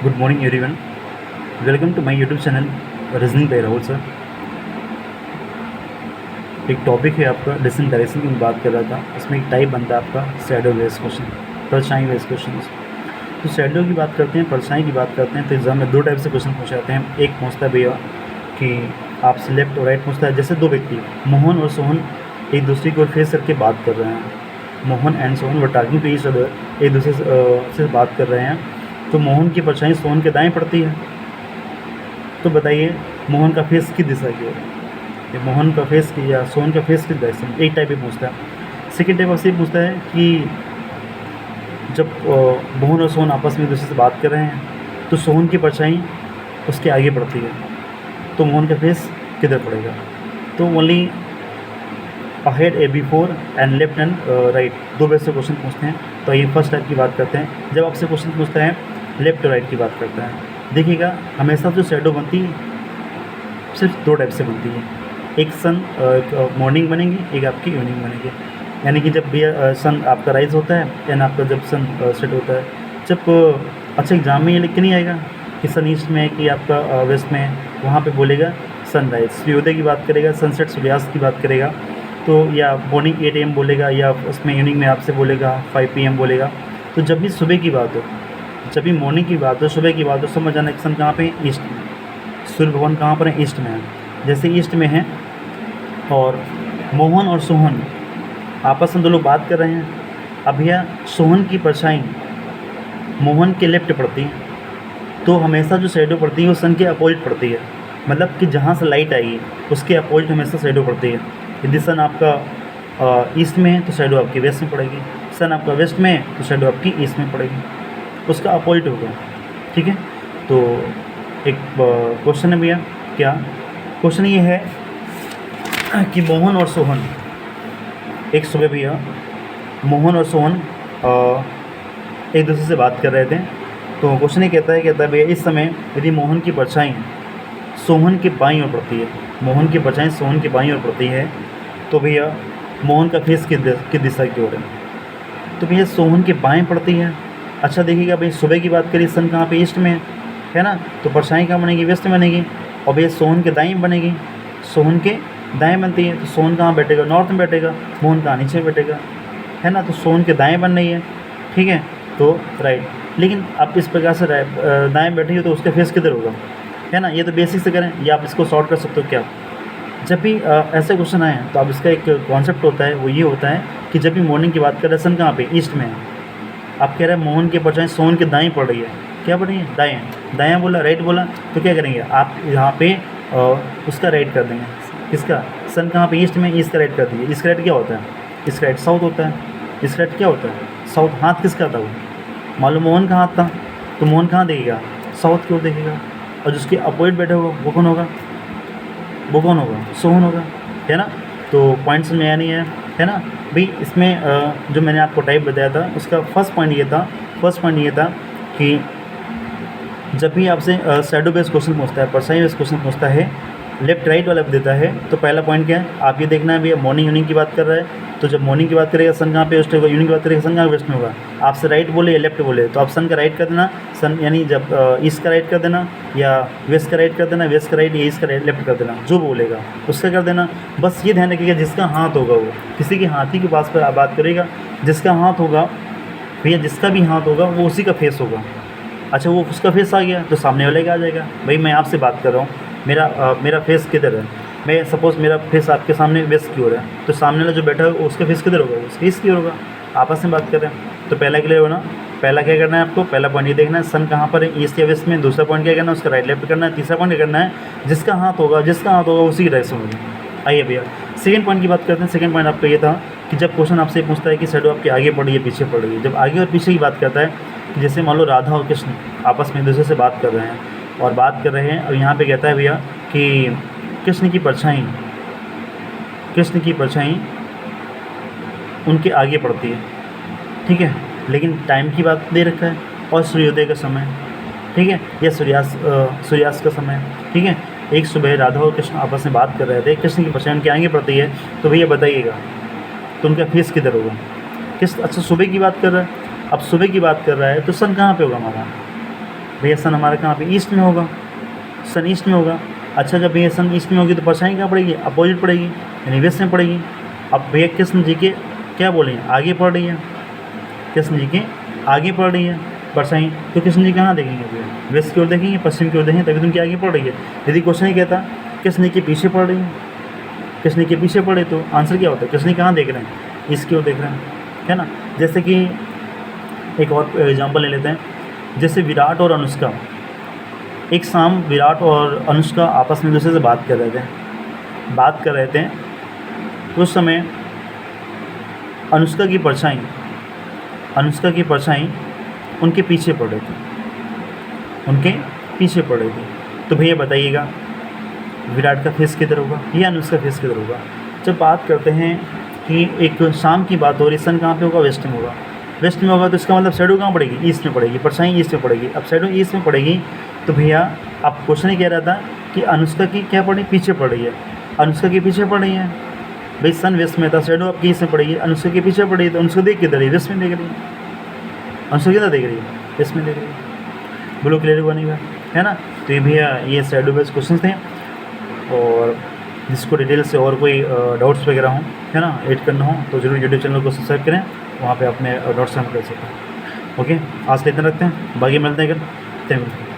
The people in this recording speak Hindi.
Good morning everyone, welcome to my YouTube channel reasoning by Rahul sir. एक टॉपिक है आपका डिस्टेंस डायरेक्शन की मैं बात कर रहा था। इसमें एक टाइप बनता है आपका शैडो बेस क्वेश्चन, परछाई बेस क्वेश्चन। तो शैडो की बात करते हैं, परछाई की बात करते हैं तो एग्जाम में दो टाइप से क्वेश्चन पूछे जाते हैं। एक पूछता है भैया कि आपसे लेफ्ट और राइट पूछता है। जैसे दो व्यक्ति मोहन और सोहन एक दूसरे को फेस करके बात कर रहे हैं, Mohan and Sohan were talking to each other, एक दूसरे से बात कर रहे हैं। तो मोहन की परछाई सोहन के दाएं पड़ती है। तो बताइए मोहन का फेस किस दिशा की ओर है, ये मोहन का फेस की या सोहन का फेस किस दिशा में। एक टाइप ये पूछता है। सेकेंड टाइप आपसे पूछता है कि जब मोहन और सोहन आपस में एक दूसरे से बात कर रहे हैं तो सोहन की परछाई उसके आगे पड़ती है, तो मोहन का फेस किधर पड़ेगा। तो only ahead A before and left and right, दो बेस से क्वेश्चन पूछते हैं। तो ये फर्स्ट टाइप की बात करते हैं। जब आपसे क्वेश्चन पूछता है लेफ्ट और राइट की बात करता है, देखिएगा हमेशा जो शैडो बनती है सिर्फ दो टाइप से बनती है। एक सन मॉर्निंग बनेगी, एक आपकी इवनिंग बनेगी। यानी कि जब भी सन आपका राइज होता है यानी आपका जब सन सेट होता है। जब अच्छा एग्जाम में ये लिख के नहीं आएगा कि सन ईस्ट में है कि आपका वेस्ट में है, वहाँ पे बोलेगा सनराइज, सूर्योदय की बात करेगा, सनसेट सूर्यास्त की बात करेगा। तो या मॉर्निंग 8 AM बोलेगा, या उसमें इवनिंग में आपसे बोलेगा 5 PM बोलेगा। तो जब भी सुबह की बात हो, जब भी मॉर्निंग की बात हो, सुबह की बात हो, समझ जाना सन कहाँ पे, ईस्ट में। सूर्य भगवान कहाँ पर है, ईस्ट में है। जैसे ईस्ट में है और मोहन और सोहन आपस में दो लोग बात कर रहे हैं। अब भैया सोहन की परछाई मोहन के लेफ्ट पड़ती है, तो हमेशा जो शैडो पड़ती है वो सन के अपोजिट पड़ती है। मतलब कि जहाँ से लाइट आएगी उसके अपोजिट हमेशा शैडो पड़ती है। यदि सन आपका ईस्ट में है तो शैडो आपकी वेस्ट में पड़ेगी, सन आपका वेस्ट में है तो शैडो आपकी ईस्ट में पड़ेगी, उसका अपोजिट होगा। ठीक है। तो एक क्वेश्चन है भैया, क्या क्वेश्चन ये है कि मोहन और सोहन एक सुबह भैया मोहन और सोहन एक दूसरे से बात कर रहे थे। तो क्वेश्चन ये कहता है भैया इस समय यदि मोहन की परछाई सोहन के बाईं ओर पड़ती है, मोहन की परछाई सोहन के बाईं ओर पड़ती है, तो भैया मोहन का फेस किस दिशा की ओर है। तो भैया सोहन के बाएं पड़ती है। अच्छा देखिएगा भाई, सुबह की बात करिए, सन कहाँ पे, ईस्ट में है ना, तो परछाई कहाँ बनेगी, वेस्ट में बनेगी। और भैया सोहन के दाएं बनेगी, सोहन के दाएं बनती है, तो सोहन कहाँ बैठेगा, नॉर्थ में बैठेगा, मोहन कहाँ नीचे बैठेगा, है ना। तो सोहन के दाएं बन रही है, ठीक है, तो राइट। लेकिन आप इस प्रकार से दाएं बैठेंगे तो उसका फेस किधर होगा, है ना। ये तो बेसिक से करें, या आप इसको सॉर्ट कर सकते हो। क्या जब भी ऐसे क्वेश्चन आए तो आप इसका एक कॉन्सेप्ट होता है, वो ये होता है कि जब भी मॉर्निंग की बात करें, सन कहाँ पे, ईस्ट में है। आप कह रहे हैं मोहन की परछाई सोहन के दाएं पड़ रही है, क्या पड़ रही है, दाएं। दायां बोला, राइट बोला, तो क्या करेंगे आप यहाँ पे उसका राइट कर देंगे। किसका, सन कहाँ पे, ईस्ट में, ईस्ट का राइट कर दीजिए। ईस्ट का राइट क्या होता है, ईस्ट का राइट साउथ होता है। ईस्ट राइट क्या होता है, साउथ। हाथ किसका था वो, मालूम मोहन का हाथ था, तो मोहन कहाँ देखेगा, साउथ की ओर देखेगा। और जिसके अपोजिट बैठे होगा वो कौन होगा, वो कौन होगा, सोहन होगा, है ना। तो पॉइंट्स में आया नहीं है ना भाई। इसमें जो मैंने आपको टाइप बताया था उसका फर्स्ट पॉइंट ये था कि जब भी आपसे शैडो बेस्ड क्वेश्चन पूछता है, परछाई बेस्ड क्वेश्चन पूछता है, लेफ्ट राइट वाला देता है, तो पहला पॉइंट क्या है, आप ये देखना है भैया मॉर्निंग इवनिंग की बात कर रहा है, तो जब मॉर्निंग की बात करेगा सन कहाँ पे वेस्ट होगा, इवनिंग की बात करेगा सन कहाँ वेस्ट में होगा। आपसे राइट बोले या लेफ्ट बोले तो आप सन का राइट कर देना, सन यानी जब ईस्ट का राइट कर देना, या वेस्ट का राइट कर देना, वेस्ट का राइट या ईस्ट का राइट लेफ्ट कर देना, जो बोलेगा उसका कर देना। बस ये ध्यान रखिएगा जिसका हाथ होगा वो, किसी के हाथी के पास पर बात करेगा, जिसका हाथ होगा भैया, जिसका भी हाथ होगा वो उसी का फेस होगा। अच्छा वो उसका फेस आ गया तो सामने वाले का आ जाएगा। भाई मैं आपसे बात कर रहा हूँ, मेरा फेस किधर है, मैं सपोज़ मेरा फेस आपके सामने वेस्ट की ओर है, तो सामने वाला जो बैठा है उसका फेस किधर होगा, उसका ईस्ट की ओर होगा। आपस में बात कर रहे हैं तो पहला क्लियर होना। पहला क्या करना है आपको, पहला पॉइंट ये देखना है सन कहाँ पर है, ईस्ट या वेस्ट में। दूसरा पॉइंट क्या करना है, उसका राइट लेफ्ट करना है। तीसरा पॉइंट क्या करना है, जिसका हाथ होगा उसी की डायरेक्शन होगी। आइए भैया सेकंड पॉइंट की बात करते हैं। सेकंड पॉइंट आपका ये था कि जब क्वेश्चन आपसे पूछता है कि शैडो आपके आगे पड़ रही है पीछे पड़ रही है, जब आगे और पीछे की बात करता है कि जैसे मान लो राधा और कृष्ण आपस में एक दूसरे से बात कर रहे हैं और यहाँ पे कहता है भैया कि कृष्ण की परछाई उनके आगे पड़ती है, ठीक है, लेकिन टाइम की बात दे रखा है और सूर्योदय का समय, ठीक है, या सूर्यास्त का समय, ठीक है। एक सुबह राधा और कृष्ण आपस में बात कर रहे थे, कृष्ण की परछाई उनके आगे पड़ती है, तो भैया बताइएगा तो उनका फेस किधर होगा, अच्छा सुबह की बात कर रहा है, अब सुबह की बात कर रहा है तो सन कहाँ पे होगा हमारा, भैया सन हमारा कहाँ पे ईस्ट में होगा, सन ईस्ट में होगा। अच्छा जब भैया सन ईस्ट में होगी तो परछाई कहाँ पड़ेगी, अपोजिट पड़ेगी, यानी वेस्ट में पड़ेगी। अब भैया कृष्ण जी के क्या बोले हैं, आगे पड़ रही है, कृष्ण जी के आगे पड़ रही है परछाई, तो कृष्ण जी कहाँ देखेंगे भैया, वेस्ट की ओर देखेंगे, पश्चिम की ओर देखेंगे, तभी तो उनकी आगे पड़ रही है। यदि क्वेश्चन ही कहता कृष्ण जी के पीछे पड़ रही है, कृष्ण जी के पीछे पड़े तो आंसर क्या होता है, कृष्ण जी कहाँ देख रहे हैं, ईस्ट की ओर देख रहे हैं, है ना। जैसे कि एक और एग्जांपल ले लेते हैं, जैसे विराट और अनुष्का, एक शाम विराट और अनुष्का आपस में दूसरे से बात कर रहे थे, तो उस समय अनुष्का की परछाई उनके पीछे पड़ रही थी, तो भैया बताइएगा विराट का फेस किधर होगा या अनुष्का का फेस किधर होगा। जब बात करते हैं कि एक शाम की बात हो रही, सन कहाँ पे होगा, वेस्ट में होगा, तो इसका मतलब शैडो कहाँ पड़ेगी, ईस्ट में पड़ेगी, परछाई ईस्ट में पड़ेगी। अब शैडो ईस्ट में पड़ेगी तो भैया अब क्वेश्चन ही कह रहा था कि अनुष्का की क्या पड़ी, पीछे पड़ रही है, अनुष्का के पीछे पड़ रही है। भाई सन वेस्ट में था, शैडो आपकी ईस्ट में पड़ेगी, अनुष्का के पीछे पड़ी है, तो अनुष्का देख किधर रही है, वेस्ट में देख रही है, अनुष्का किधर देख रही है, वेस्ट में देख रही है। बोलो क्लियर हुआ नहीं हुआ, है ना। तो ये भैया ये शैडो बेस्ड क्वेश्चन थे, और जिसको डिटेल से और कोई डाउट्स वगैरह हों, है ना, ऐड करना हो तो जरूर यूट्यूब चैनल को सब्सक्राइब करें, वहाँ पे अपने डाउट्स हम कर सकते हैं। ओके, आज के इतना रखते हैं, बाकी मिलते हैं कल। Thank you.